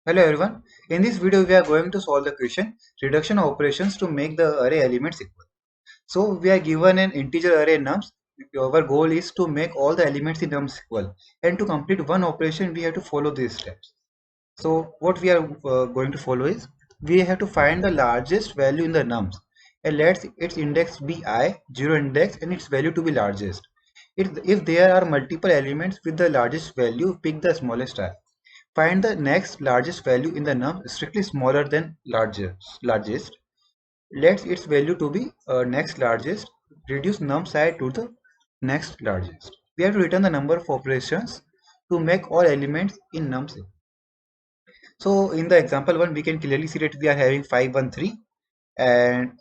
Hello everyone. In this video we are going to solve the question reduction operations to make the array elements equal. So we are given an integer array nums. Our goal is to make all the elements in nums equal, and to complete one operation we have to follow these steps. So what we are going to follow is we have to find the largest value in the nums, and let its index be I, 0 index, and its value to be largest. If there are multiple elements with the largest value, pick the smallest I. Find the next largest value in the num strictly smaller than largest. Let its value to be next largest. Reduce num side to the next largest. We have to return the number of operations to make all elements in num. So in the example one, we can clearly see that we are having 513, and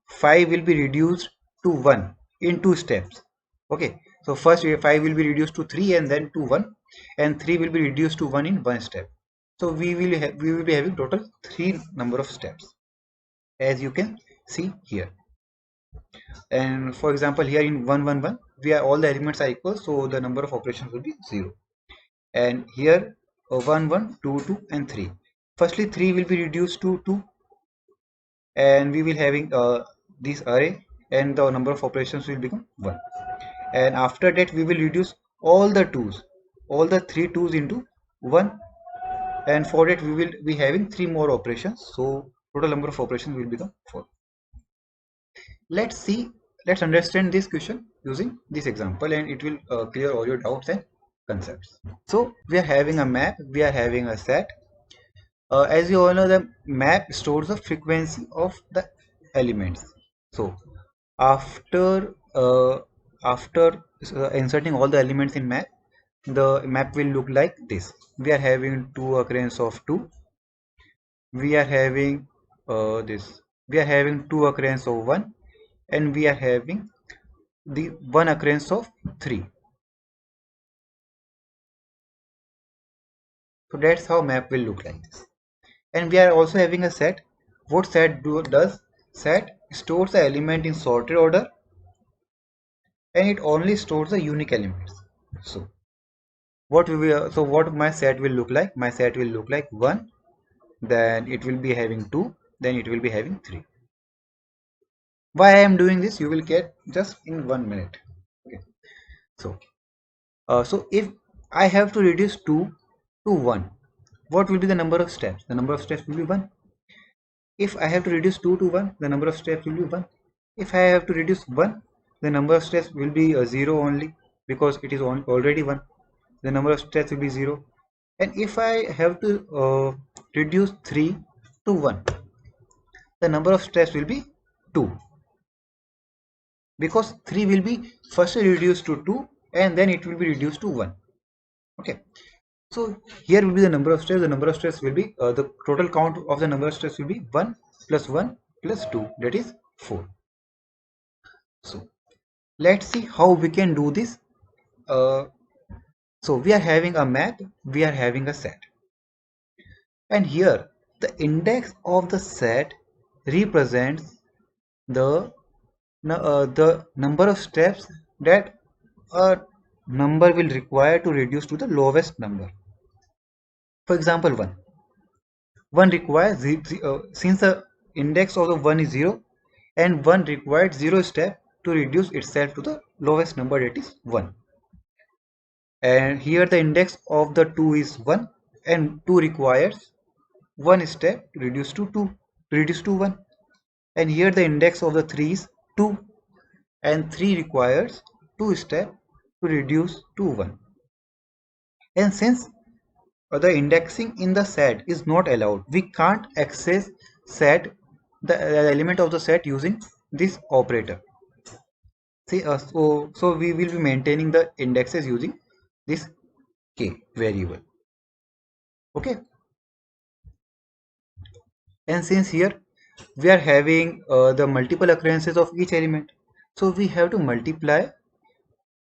5 will be reduced to 1 in two steps. Okay, so first 5 will be reduced to 3 and then to 1, and 3 will be reduced to 1 in one step. So we will be having total 3 number of steps, as you can see here. And for example, here in 111 we are all the elements are equal, so the number of operations will be 0. And here 1 1 2 2 and 3. Firstly 3 will be reduced to 2, and we will having this array, and the number of operations will become 1. And after that we will reduce all the 2's, all the 3 2's into 1, and for that we will be having 3 more operations, so total number of operations will become 4. Let's understand this question using this example, and it will clear all your doubts and concepts. So we are having a map, we are having a set. As you all know, the map stores the frequency of the elements. So after inserting all the elements in map, the map will look like this. We are having two occurrence of 2. We are having this. We are having two occurrence of 1, and we are having the one occurrence of 3. So that's how map will look like this. And we are also having a set. What set does? Set stores the element in sorted order, and it only stores the unique elements. So what my set will look like? My set will look like 1, then it will be having 2, then it will be having 3. Why I am doing this, you will get just in 1 minute. Okay. So if I have to reduce 2 to 1, what will be the number of steps? The number of steps will be 1. If I have to reduce 2 to 1, the number of steps will be 1. If I have to reduce 1, the number of steps will be 0 only, because it is already 1. The number of steps will be 0. And if I have to reduce 3 to 1, the number of steps will be 2, because 3 will be first reduced to 2 and then it will be reduced to 1. Okay, so here will be the number of steps. The number of steps will be the total count of the number of steps will be 1 plus 1 plus 2, that is 4. So let's see how we can do this. So we are having a map, we are having a set, and here the index of the set represents the number of steps that a number will require to reduce to the lowest number. For example, 1 requires since the index of the 1 is 0, and 1 required 0 step to reduce itself to the lowest number, that is 1. And here the index of the 2 is 1, and 2 requires 1 step to reduce to 1. And here the index of the 3 is 2, and 3 requires 2 steps to reduce to 1. And since the indexing in the set is not allowed, we can't access the element of the set using this operator. See, so we will be maintaining the indexes using this k variable. Okay, and since here we are having the multiple occurrences of each element, so we have to multiply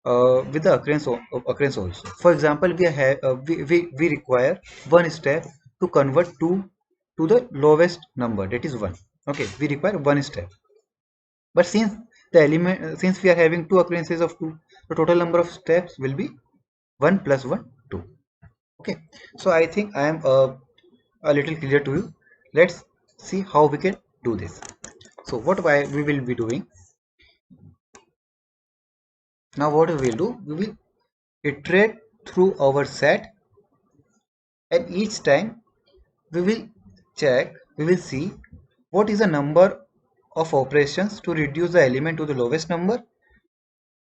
with the occurrence also. For example, we require one step to convert 2 to the lowest number, that is 1. Okay, we require one step, but since we are having two occurrences of 2, the total number of steps will be 1 plus 1 2. Okay, so I think I am a little clear to you. Let's see how we can do this. So what we will be doing now, what we will do, we will iterate through our set, and each time we will we will see what is the number of operations to reduce the element to the lowest number,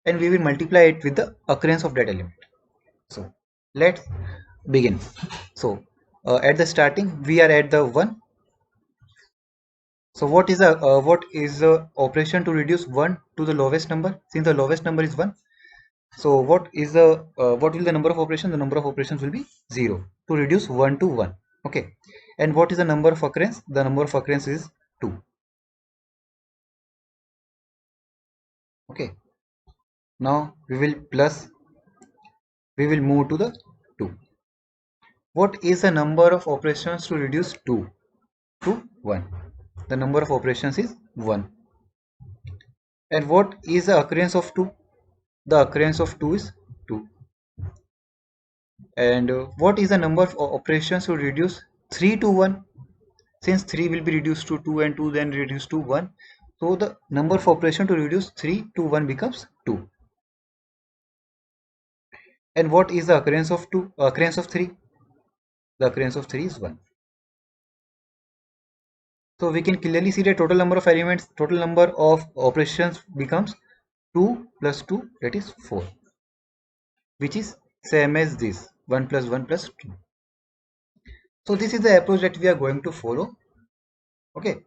and we will multiply it with the occurrence of that element. So let's begin. So at the starting we are at the 1. So what is the operation to reduce 1 to the lowest number, since the lowest number is 1? So what will the number of operations? The number of operations will be 0 to reduce 1 to 1. Okay. And what is the number of occurrence? The number of occurrence is 2. Okay. Now we will move to the 2. What is the number of operations to reduce 2 to 1? The number of operations is 1. And what is the occurrence of 2? The occurrence of 2 is 2. And what is the number of operations to reduce 3 to 1? Since 3 will be reduced to 2 and 2 then reduced to 1. So the number of operation to reduce 3 to 1 becomes 2. And what is the occurrence of 2? Occurrence of 3? The occurrence of 3 is 1. So we can clearly see the total number of elements, total number of operations becomes 2 plus 2, that is 4, which is same as this 1 plus 1 plus 2. So this is the approach that we are going to follow. Okay.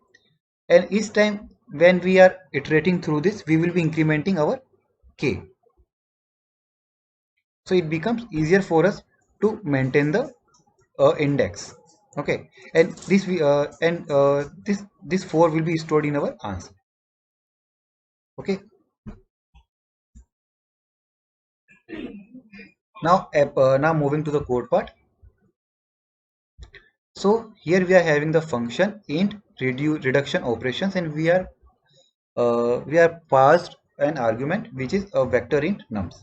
And each time when we are iterating through this, we will be incrementing our k. So it becomes easier for us to maintain the index. Okay, and this 4 will be stored in our answer. Okay. Now moving to the code part. So here we are having the function int reduction operations, and we are passed an argument which is a vector int nums.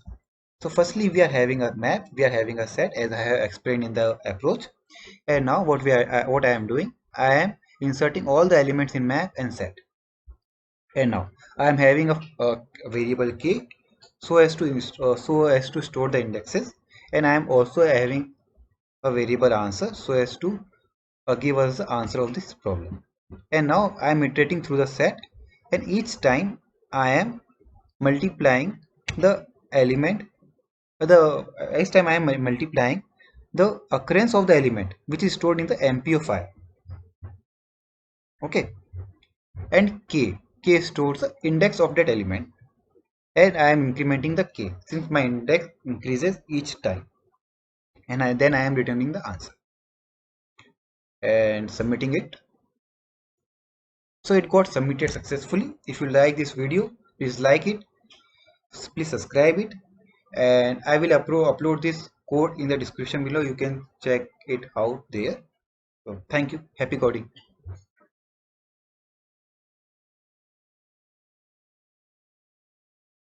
So firstly we are having a map, we are having a set, as I have explained in the approach. And now what I am doing, I am inserting all the elements in map and set. And now I am having a variable k so as to store the indexes, and I am also having a variable answer so as to give us the answer of this problem. And now I am iterating through the set, and each time I am multiplying the element each time I am multiplying the occurrence of the element which is stored in the MPO file. Okay. And k stores the index of that element, and I am incrementing the k since my index increases each time, and then I am returning the answer and submitting it. So it got submitted successfully. If you like this video, please like it, please subscribe it, and I will upload this code in the description below. You can check it out there. So thank you. Happy coding.